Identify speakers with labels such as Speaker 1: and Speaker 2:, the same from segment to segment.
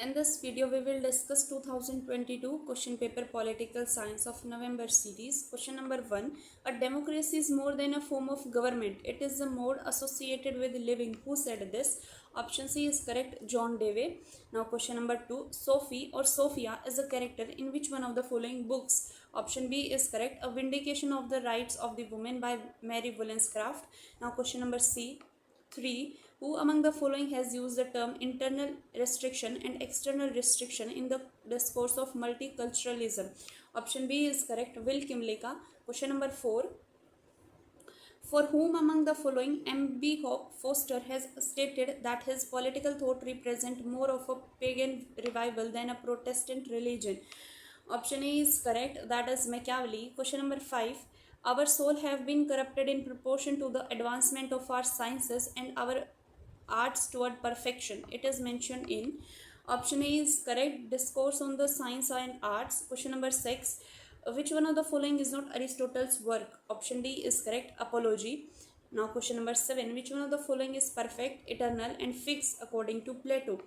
Speaker 1: In this video, we will discuss 2022 question paper Political Science of November series. Question number 1. A democracy is more than a form of government. It is a mode associated with living. Who said this? Option C is correct, John Dewey. Now question number 2. Sophie or Sophia is a character in which one of the following books? Option B is correct, A Vindication of the Rights of the Woman by Mary Wollstonecraft. Now question number C. 3. Who among the following has used the term internal restriction and external restriction in the discourse of multiculturalism? Option B is correct, Will Kimlicka. Question number 4. For whom among the following M.B. Foster has stated that his political thought represents more of a pagan revival than a Protestant religion? Option A is correct, that is Machiavelli. Question number 5. Our soul have been corrupted in proportion to the advancement of our sciences and our arts toward perfection. It is mentioned in option A is correct, Discourse on the Science and Arts. Question number 6. Which one of the following is not Aristotle's work? Option D is correct, Apology. Now question number 7. Which one of the following is perfect, eternal and fixed according to Plato?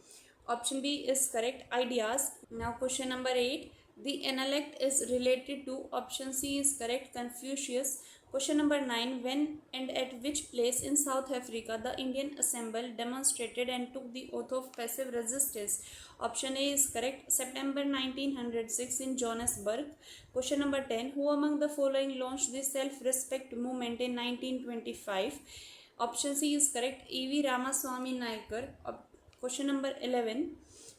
Speaker 1: Option B is correct, Ideas. Now question number 8. The intellect is related to, option C is correct, Confucius. Question number 9. When and at which place in South Africa the Indian Assembly demonstrated and took the oath of passive resistance? Option A is correct, September 1906 in Johannesburg. Question number 10. Who among the following launched the self-respect movement in 1925? Option C is correct, E.V. Ramaswamy Naikar. Question number 11.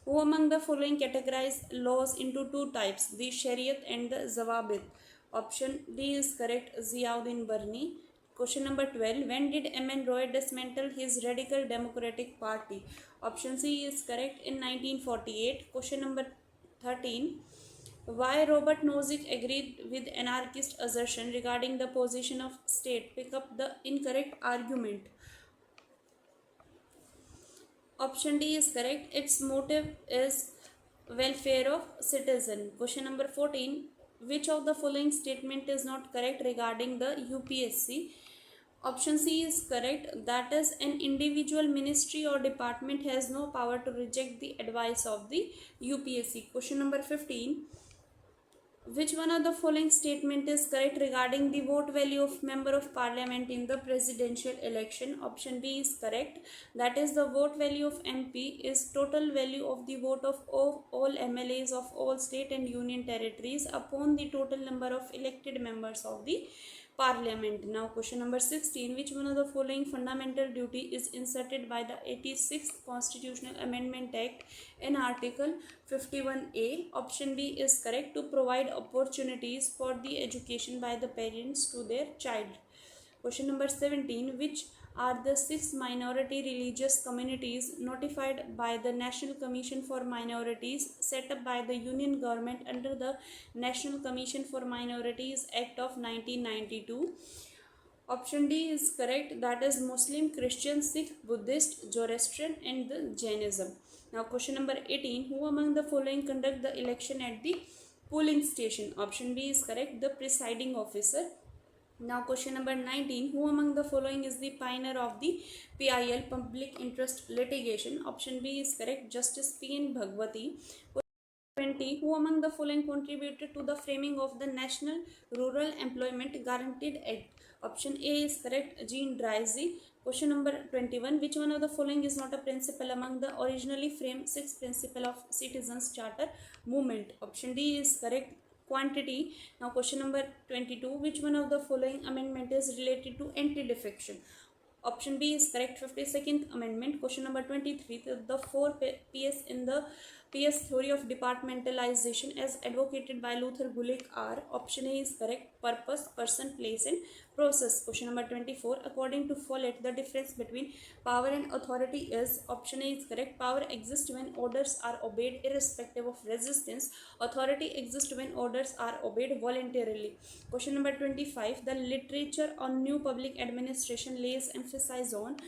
Speaker 1: Who among the following categorize laws into two types, the Shariat and the Zawabit? Option D is correct, Ziauddin Barni. Question number 12. When did M.N. Roy dismantle his Radical Democratic Party? Option C is correct, in 1948. Question number 13. Why Robert Nozick agreed with anarchist assertion regarding the position of state? Pick up the incorrect argument. Option D is correct, its motive is welfare of citizen. Question number 14. Which of the following statement is not correct regarding the UPSC? Option C is correct, that is, an individual ministry or department has no power to reject the advice of the UPSC. Question number 15. Which one of the following statement is correct regarding the vote value of member of parliament in the presidential election? Option B is correct, that is, the vote value of MP is total value of the vote of all MLAs of all state and union territories upon the total number of elected members of the parliament. Now question number 16. Which one of the following fundamental duty is inserted by the 86th Constitutional Amendment Act in Article 51A? Option B is correct, to provide opportunities for the education by the parents to their child. Question number 17. Which are the 6 minority religious communities notified by the National Commission for Minorities set up by the Union government under the National Commission for Minorities Act of 1992? Option D is correct, that is Muslim, Christian, Sikh, Buddhist, Zoroastrian and the Jainism. Now question number 18. Who among the following conduct the election at the polling station? Option B is correct, the presiding officer. Now question number 19. Who among the following is the pioneer of the PIL, public interest litigation? Option B is correct, Justice P.N. Bhagwati. 20. Who among the following contributed to the framing of the National Rural Employment Guaranteed Act? Option A is correct, Jean Drisey. Question number 21. Which one of the following is not a principle among the originally framed 6 principles of Citizens Charter movement? Option D is correct, quantity. Now question number 22. Which one of the following amendment is related to anti-defection? Option B is correct, 52nd Amendment. Question number 23. The 4 PS in the PS theory of departmentalization as advocated by Luther Gulick are. Option A is correct, purpose, person, place and process. Question number 24. According to Follett, the difference between power and authority is. Option A is correct, power exists when orders are obeyed irrespective of resistance. Authority exists when orders are obeyed voluntarily. Question number 25. The literature on new public administration lays emphasis on.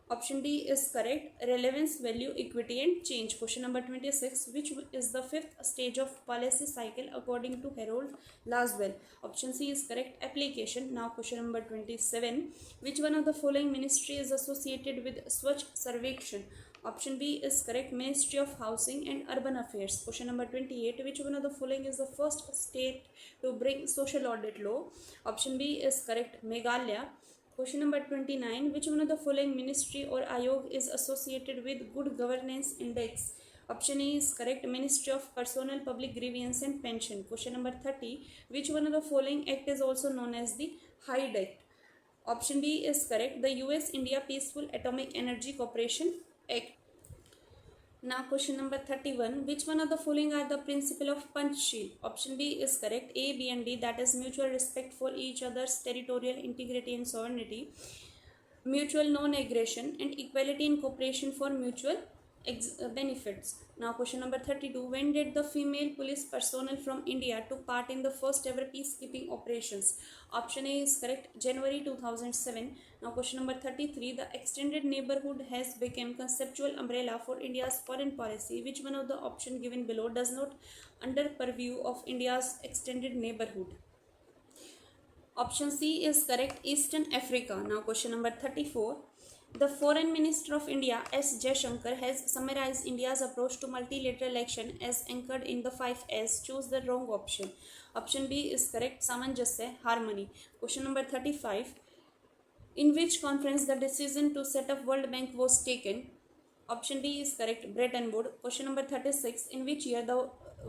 Speaker 1: Option D is correct, relevance, value, equity and change. Question number 26. Which is the 5th stage of policy cycle according to Harold Laswell? Option C is correct, application. Now question number 27. Which one of the following ministry is associated with Swachh Sarvekshan? Option B is correct, Ministry of Housing and Urban Affairs. Question number 28, which one of the following is the first state to bring social audit law? Option B is correct, Meghalaya. Question number 29, which one of the following ministry or ayog is associated with Good Governance Index? Option A is correct, Ministry of Personnel, Public Grievance and Pension. Question number 30, which one of the following act is also known as the Hyde Act? Option B is correct, the US India Peaceful Atomic Energy Cooperation Act. Now question number 31, which one of the following are the principle of Panchsheel? Option B is correct, A, B and D, that is mutual respect for each other's territorial integrity and sovereignty, mutual non-aggression and equality in cooperation for mutual benefits. Now question number 32, when did the female police personnel from India took part in the first ever peacekeeping operations? Option A is correct, January 2007. Now question number 33, the extended neighborhood has become conceptual umbrella for India's foreign policy. Which one of the option given below does not under purview of India's extended neighborhood? Option C is correct, Eastern Africa. Now question number 34, the Foreign Minister of India S. Jaishankar has summarized India's approach to multilateral action as anchored in the 5S. Choose the wrong option. Option B is correct, Samanjasya, harmony. Question number 35, in which conference the decision to set up World Bank was taken? Option D is correct, Bretton Woods. Question number 36, in which year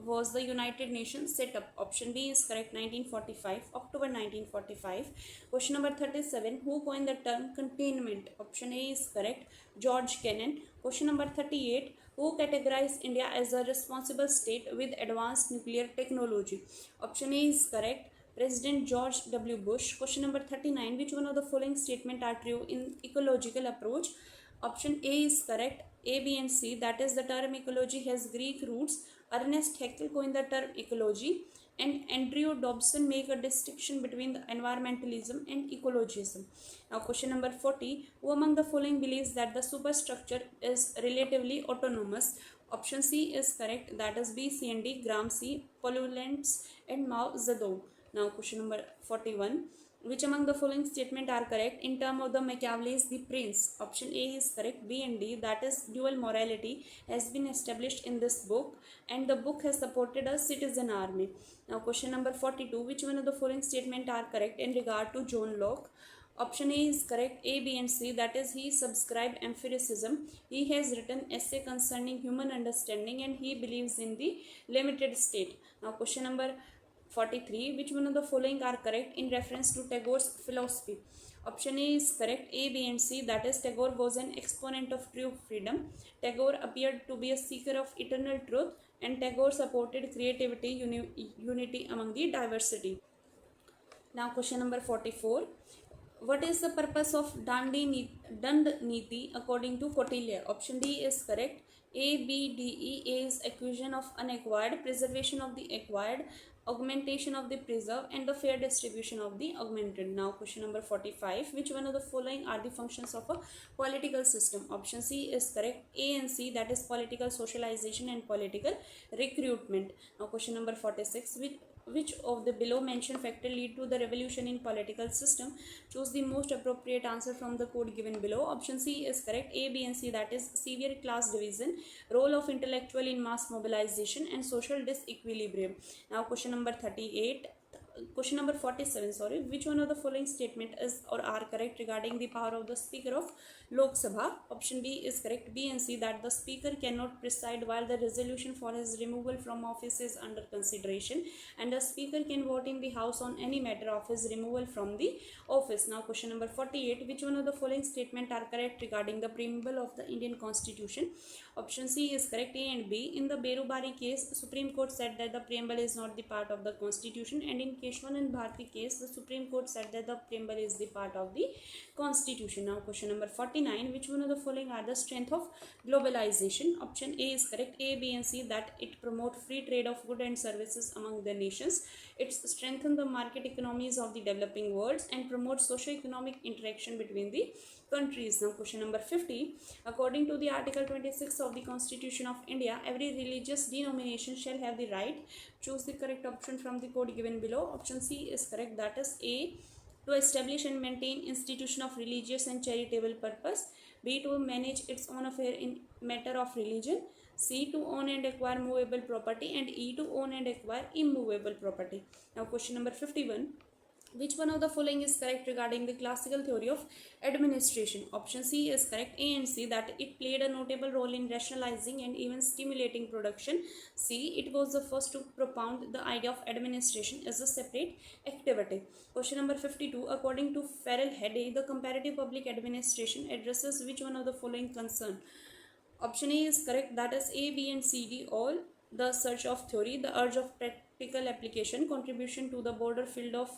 Speaker 1: was the United Nations set up? Option B is correct, 1945, October 1945. Question number 37, who coined the term containment? Option A is correct, George Kennan. Question number 38, who categorized India as a responsible state with advanced nuclear technology? Option A is correct, President George W. Bush. Question number 39, which one of the following statements are true in ecological approach? Option A is correct, A, B and C, that is the term ecology has Greek roots. Ernest Haeckel coined the term ecology and Andrew Dobson make a distinction between the environmentalism and ecologism. Now question number 40, who among the following believes that the superstructure is relatively autonomous? Option C is correct, that is B, C and D, Gramsci, Poulets and Mao Zedong. Now question number 41, which among the following statements are correct in terms of the Machiavelli's The Prince? Option A is correct, B and D, that is dual morality has been established in this book and the book has supported a citizen army. Now question number 42, which one of the following statements are correct in regard to John Locke? Option A is correct, A, B and C, that is he subscribed empiricism. He has written essay concerning human understanding and he believes in the limited state. Now question number 43, which one of the following are correct in reference to Tagore's philosophy? Option A is correct, A, B and C, that is Tagore was an exponent of true freedom. Tagore appeared to be a seeker of eternal truth and Tagore supported creativity, unity among the diversity. Now question number 44, what is the purpose of Dand Niti according to Kautilya? Option D is correct, A, B, D, E. A is acquisition of unacquired, preservation of the acquired, augmentation of the preserved and the fair distribution of the augmented. Now question number 45, which one of the following are the functions of a political system? Option C is correct, A and C, that is political socialization and political recruitment. Now question number 46, which of the below mentioned factor lead to the revolution in political system? Choose the most appropriate answer from the code given below. Option C is correct, A, B and C, that is severe class division, role of intellectual in mass mobilization and social disequilibrium. Now question number 47, sorry, which one of the following statement is or are correct regarding the power of the speaker of Lok Sabha? Option B is correct, B and C, that the speaker cannot preside while the resolution for his removal from office is under consideration and the speaker can vote in the house on any matter of his removal from the office. Now question number 48, which one of the following statement are correct regarding the preamble of the Indian Constitution? Option C is correct, A and B. In the Berubari case, Supreme Court said that the preamble is not the part of the Constitution and in Keshwan and Bharti case, the Supreme Court said that the preamble is the part of the Constitution. Now question number 49, which one of the following are the strength of globalization? Option A is correct, A, B and C, that it promote free trade of goods and services among the nations. It strengthen the market economies of the developing world and promote socio-economic interaction between the countries. Now question number 50, according to the Article 26 of the Constitution of India, every religious denomination shall have the right. Choose the correct option from the code given below. Option C is correct, that is A, to establish and maintain institution of religious and charitable purpose. B, to manage its own affair in matter of religion, C, to own and acquire movable property, and E, to own and acquire immovable property. Now question number 51. Which one of the following is correct regarding the classical theory of administration? Option C is correct, A and C, that it played a notable role in rationalizing and even stimulating production. C, it was the first to propound the idea of administration as a separate activity. Question number 52. According to Farrell Hede, the comparative public administration addresses which one of the following concern? Option A is correct, that is A, B and C, D all. The search of theory, the urge of practical application, contribution to the broader field of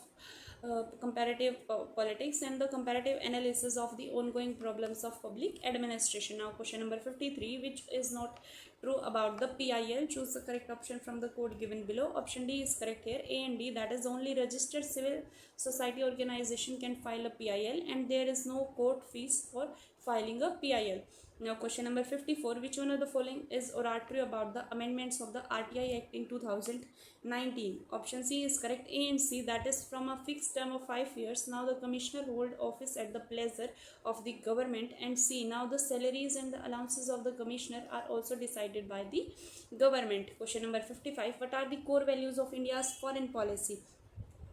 Speaker 1: comparative politics, and the comparative analysis of the ongoing problems of public administration. Now question number 53. Which is not true about the PIL? Choose the correct option from the code given below. Option D is correct here, A and D, that is only registered civil society organization can file a PIL, and there is no court fees for filing a PIL. Now question number 54. Which one of the following is oratory about the amendments of the RTI Act in 2019? Option C is correct, A and C, that is from a fixed term of 5 years. Now the commissioner hold office at the pleasure of the government. And C, now the salaries and the allowances of the commissioner are also decided by the government. Question number 55. What are the core values of India's foreign policy?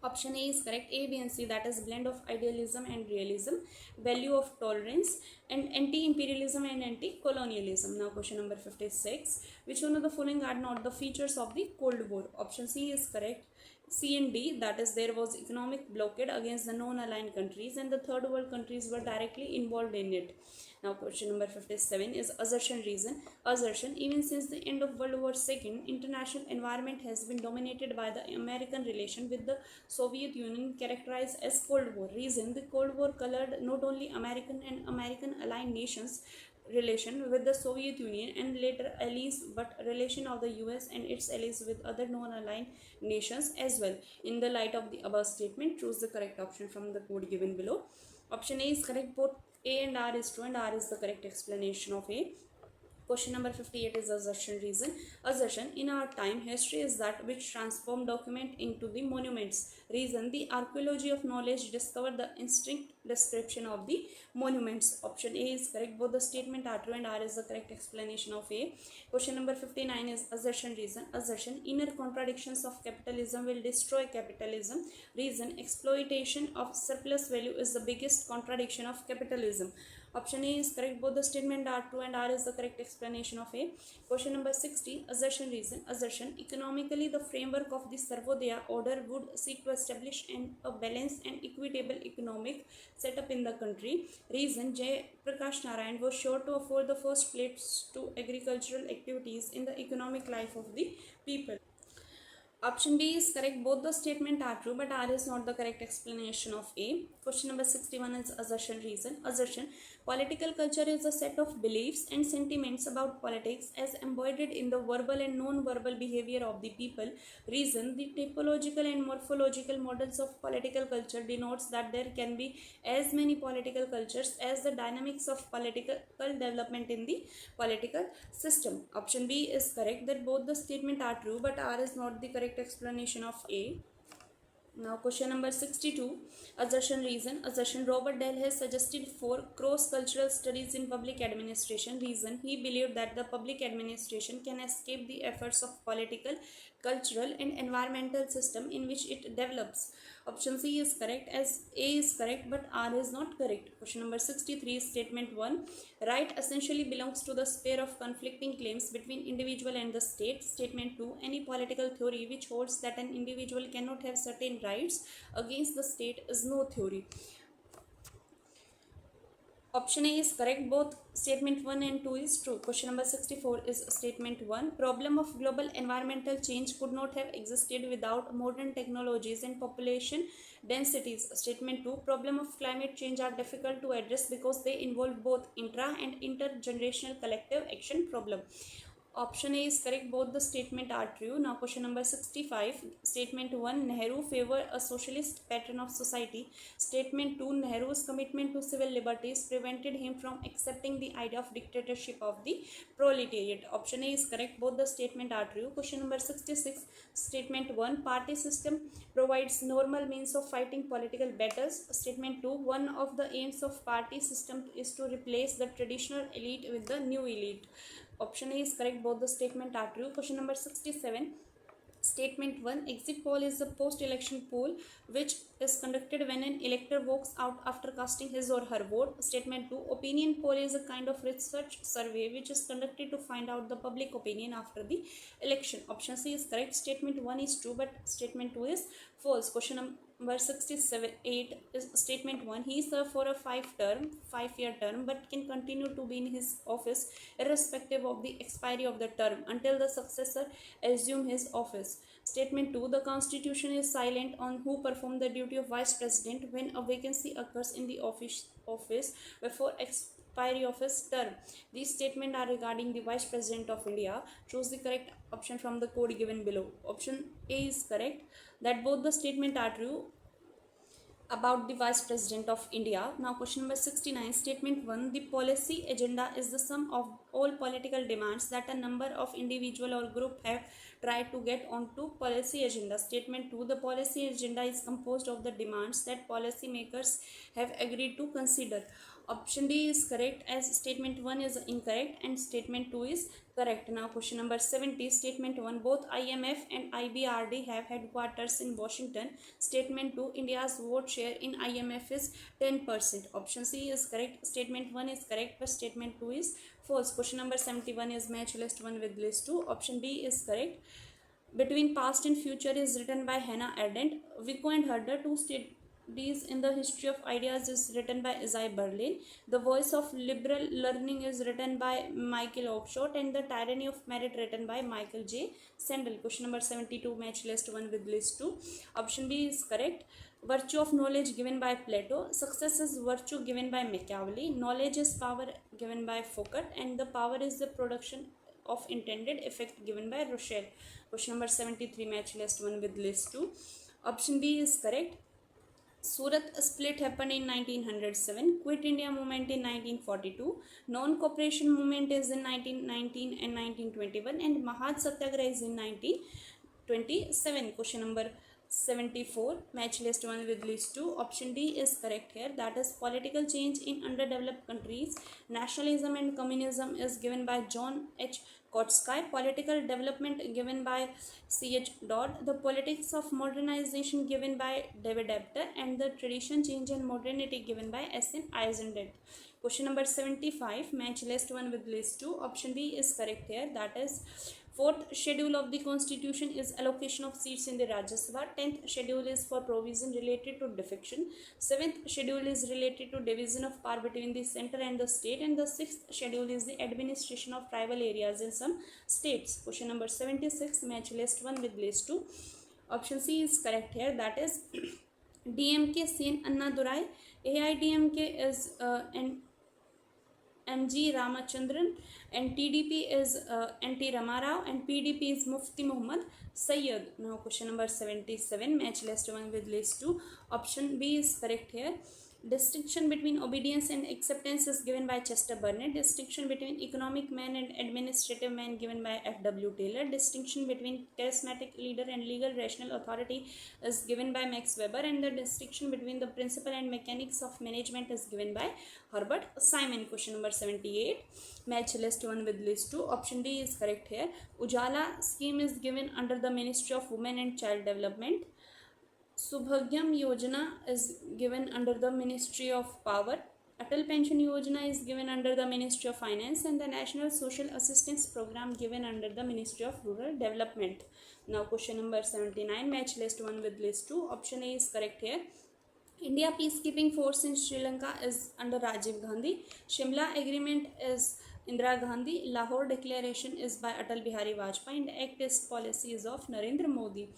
Speaker 1: Option A is correct, A, B and C, that is blend of idealism and realism, value of tolerance, and anti-imperialism and anti-colonialism. Now question number 56. Which one of the following are not the features of the Cold War? Option C is correct, C and D, that is there was economic blockade against the non-aligned countries and the third world countries were directly involved in it. Now question number 57 is assertion reason. Assertion, even since the end of World War II, international environment has been dominated by the American relation with the Soviet Union, characterized as Cold War. Reason, the Cold War colored not only American and American aligned nations relation with the Soviet Union and later allies, but relation of the US and its allies with other non-aligned nations as well. In the light of the above statement, choose the correct option from the code given below. Option A is correct, both A and R is true, and R is the correct explanation of A. Question number 58 is assertion reason. Assertion, in our time, history is that which transform document into the monuments. Reason, the archaeology of knowledge discovered the instinct description of the monuments. Option A is correct, both the statement are true, and R is the correct explanation of A. Question number 59 is assertion reason. Assertion, inner contradictions of capitalism will destroy capitalism. Reason, exploitation of surplus value is the biggest contradiction of capitalism. Option A is correct, both the statement are true, and R is the correct explanation of A. Question number 60, assertion reason. Assertion, economically the framework of the Sarvodaya order would seek to establish a balanced and equitable economic setup in the country. Reason, J. Prakash Narayan was sure to afford the first place to agricultural activities in the economic life of the people. Option B is correct, both the statement are true, but R is not the correct explanation of A. Question number 61 is assertion reason. Assertion, political culture is a set of beliefs and sentiments about politics as embodied in the verbal and non-verbal behavior of the people. Reason, the typological and morphological models of political culture denotes that there can be as many political cultures as the dynamics of political development in the political system. Option B is correct, that both the statement are true, but R is not the correct explanation of A. Now question number 62, assertion reason. Assertion, Robert Dahl has suggested for cross-cultural studies in public administration. Reason, he believed that the public administration can escape the efforts of political, cultural and environmental system in which it develops. Option C is correct, as A is correct, but R is not correct. Question number 63, statement 1. Right essentially belongs to the sphere of conflicting claims between individual and the state. Statement 2. Any political theory which holds that an individual cannot have certain rights against the state is no theory. Option A is correct, both statement 1 and 2 is true. Question number 64 is statement 1. Problem of global environmental change could not have existed without modern technologies and population densities. Statement 2. Problem of climate change are difficult to address because they involve both intra and intergenerational collective action problem. Option A is correct. Both the statement are true. Now question number 65. Statement 1, Nehru favor a socialist pattern of society. Statement 2, Nehru's commitment to civil liberties prevented him from accepting the idea of dictatorship of the proletariat. Option A is correct. Both the statement are true. Question number 66. Statement 1, party system provides normal means of fighting political battles. Statement 2, one of the aims of party system is to replace the traditional elite with the new elite. Option A is correct. Both the statement are true. Question number 67. Statement 1, exit poll is a post-election poll which is conducted when an elector walks out after casting his or her vote. Statement 2, opinion poll is a kind of research survey which is conducted to find out the public opinion after the election. Option C is correct. Statement 1 is true but statement 2 is false. Question number 67 is statement 1, he served for a 5-year term but can continue to be in his office irrespective of the expiry of the term until the successor assume his office. Statement 2, the constitution is silent on who perform the duty of vice president when a vacancy occurs in the office before expiry of his term. These statements are regarding the vice president of India. Choose the correct option from the code given below. Option A is correct, that both the statements are true about the Vice President of India. Now question number 69. Statement 1, the policy agenda is the sum of all political demands that a number of individual or group have tried to get onto policy agenda. Statement 2, the policy agenda is composed of the demands that policy makers have agreed to consider. Option D is correct as statement 1 is incorrect and statement 2 is correct. Now question number 70. Statement 1, both IMF and IBRD have headquarters in Washington. Statement 2, India's vote share in IMF is 10%. Option C is correct. Statement 1 is correct but statement 2 is false. Question number 71 is match list 1 with list 2. Option B is correct. Between Past and Future is written by Hannah Arendt. Vico and Herder, two studies in the history of ideas, is written by Isaiah Berlin. The Voice of Liberal Learning is written by Michael Oakeshott and The Tyranny of Merit written by Michael J. Sandel. Question number 72, match list 1 with list 2. Option B is correct. Virtue of knowledge given by Plato. Success is virtue given by Machiavelli. Knowledge is power given by Foucault and the power is the production of intended effect given by Rochelle. Question number 73, match list 1 with list 2. Option B is correct. Surat split happened in 1907, Quit India movement in 1942, Non-Cooperation movement is in 1919 and 1921 and Mahad Satyagraha is in 1927. Question number 74, match list 1 with list 2. Option D is correct here, that is political change in underdeveloped countries. Nationalism and communism is given by John H. Kotsky. Political development given by C.H. Dodd. The politics of modernization given by David Abter and the tradition, change and modernity given by S.N. Eisenstadt. Question number 75, match list 1 with list 2. Option B is correct here, that is fourth schedule of the constitution is allocation of seats in the Rajya Sabha. 10th schedule is for provision related to defection. 7th schedule is related to division of power between the center and the state, and the 6th schedule is the administration of tribal areas in some states. Question number 76, match list 1 with list 2. Option C is correct here, that is DMK CN Annadurai. AIDMK is MG Ramachandran and TDP is NT Ramarao and PDP is Mufti Muhammad Sayyid. Now question number 77, match list 1 with list 2. Option B is correct here. Distinction between obedience and acceptance is given by Chester Burnett. Distinction between economic man and administrative man given by F.W. Taylor. Distinction between charismatic leader and legal rational authority is given by Max Weber, and the distinction between the principle and mechanics of management is given by Herbert Simon. Question number 78, match list 1 with list 2. Option D is correct here. Ujala scheme is given under the Ministry of Women and Child Development. Subhagyam Yojana is given under the Ministry of Power. Atal Pension Yojana is given under the Ministry of Finance, and the National Social Assistance Program given under the Ministry of Rural Development. Now question number 79, match list 1 with list 2. Option A is correct here. India peacekeeping force in Sri Lanka is under Rajiv Gandhi. Shimla Agreement is Indira Gandhi. Lahore Declaration is by Atal Bihari Vajpayee, and Act East policy is of Narendra Modi.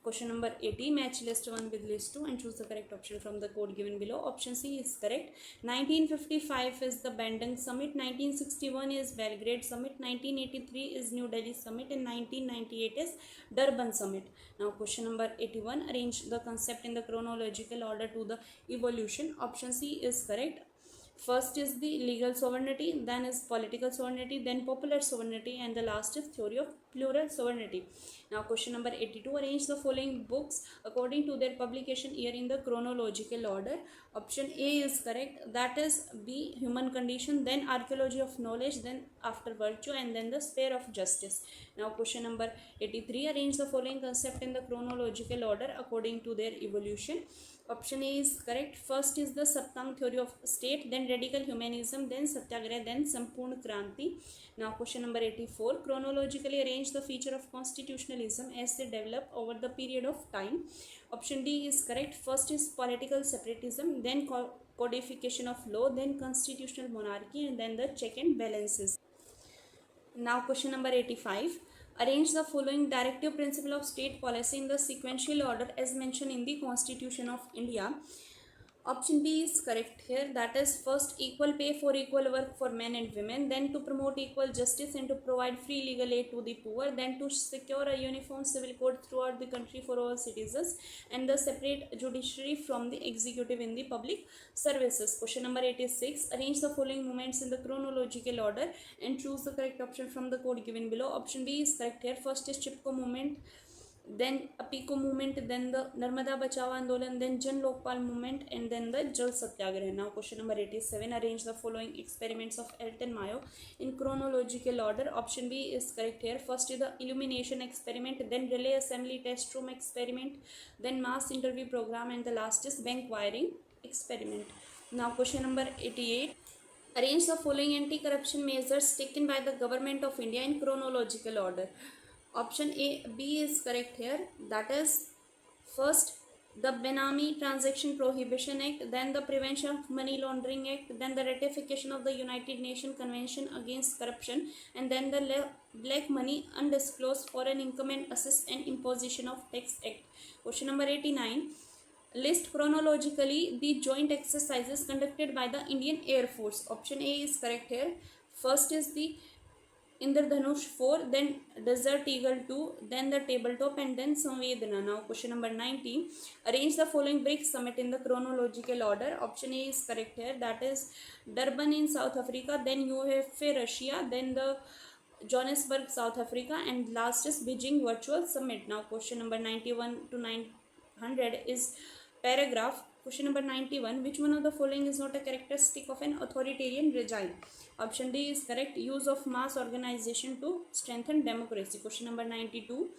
Speaker 1: Question number 80, match list 1 with list 2 and choose the correct option from the code given below. Option C is correct. 1955 is the Bandung Summit, 1961 is Belgrade Summit, 1983 is New Delhi Summit, and 1998 is Durban Summit. Now question number 81, arrange the concept in the chronological order to the evolution. Option C is correct. First is the legal sovereignty, then is political sovereignty, then popular sovereignty, and the last is theory of plural sovereignty. Now question number 82, arrange the following books according to their publication year in the chronological order. Option A is correct, that is B, human condition, then archaeology of knowledge, then after virtue, and then the sphere of justice. Now question number 83, arrange the following concept in the chronological order according to their evolution. Option A is correct. First is the Saptang theory of state, then radical humanism, then Satyagraha, then Sampurna Kranti. Now question number 84, chronologically arrange the feature of constitutionalism as they develop over the period of time. Option D is correct. First is political separatism, then codification of law, then constitutional monarchy, and then the check and balances. Now question number 85, arrange the following directive principle of state policy in the sequential order as mentioned in the Constitution of India. Option B is correct here, that is first equal pay for equal work for men and women, then to promote equal justice and to provide free legal aid to the poor, then to secure a uniform civil code throughout the country for all citizens, and the separate judiciary from the executive in the public services. Question number 86, arrange the following movements in the chronological order and choose the correct option from the code given below. Option B is correct here. First is Chipko movement, then Apiko movement, then the Narmada Bachao Andolan, then Jan Lokpal movement, and then the Jal Satyagraha. Now question number 87, arrange the following experiments of Elton Mayo in chronological order. Option B is correct here. First is the illumination experiment, then relay assembly test room experiment, then mass interview program, and the last is bank wiring experiment. Now question number 88, arrange the following anti-corruption measures taken by the government of India in chronological order. Option B is correct here, that is first the Benami Transaction Prohibition Act, then the Prevention of Money Laundering Act, then the ratification of the United Nations Convention Against Corruption, and then the Black Money Undisclosed Foreign Income and Assess and Imposition of Tax Act. Question number 89, list chronologically the joint exercises conducted by the Indian Air Force. Option A is correct here. First is the Indradhanush 4, then Desert Eagle 2, then the Tabletop, and then Samvedana. Now question number 90, arrange the following BRICS summit in the chronological order. Option A is correct here, that is Durban in South Africa, then UFA Russia, then the Johannesburg South Africa, and last is Beijing Virtual Summit. Now question number 91 to 900 is paragraph. Question number 91, which one of the following is not a characteristic of an authoritarian regime? Option D is correct, use of mass organization to strengthen democracy. Question number 92,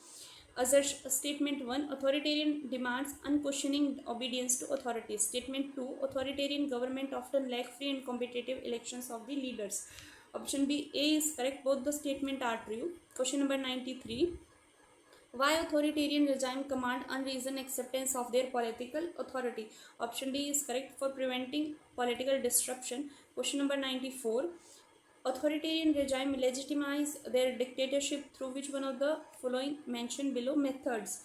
Speaker 1: statement 1, authoritarian demands unquestioning obedience to authority. Statement 2, authoritarian government often lack free and competitive elections of the leaders. Option B, A is correct, both the statement are true. Question number 93, why authoritarian regime command unreasoned acceptance of their political authority? Option D is correct, for preventing political disruption. Question number 94, authoritarian regime legitimize their dictatorship through which one of the following mentioned below methods?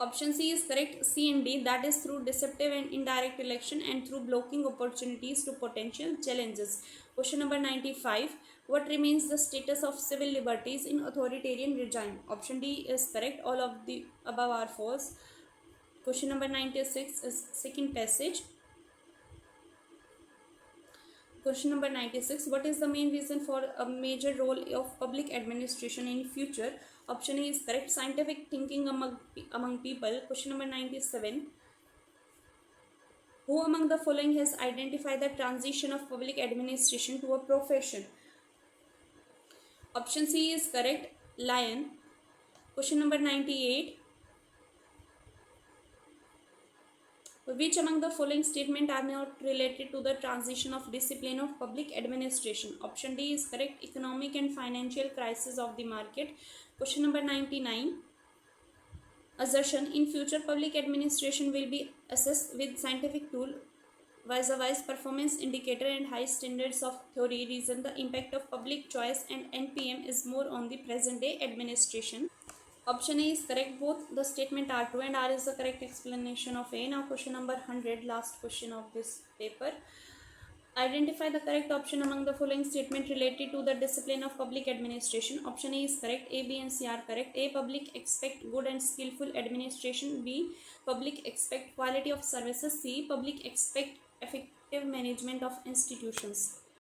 Speaker 1: Option C is correct, C and D, that is through deceptive and indirect election and through blocking opportunities to potential challenges. Question number 95, what remains the status of civil liberties in authoritarian regime? Option D is correct, all of the above are false. Question number 96 is second passage. Question number 96, what is the main reason for a major role of public administration in future? Option A is correct, scientific thinking among people. Question number 97, who among the following has identified the transition of public administration to a profession? Option C is correct, Lyon. Question number 98, which among the following statements are not related to the transition of discipline of public administration? Option D is correct, economic and financial crisis of the market. Question number 99, assertion in future public administration will be assessed with scientific tool vis-a-vis performance indicator and high standards of theory. Reason, the impact of public choice and NPM is more on the present day administration. Option A is correct. Both the statement are true and R is the correct explanation of A. Now question number 100, last question of this paper. Identify the correct option among the following statement related to the discipline of public administration. Option A is correct. A, B and C are correct. A, public expect good and skillful administration. B, public expect quality of services. C, public expect effective management of institutions.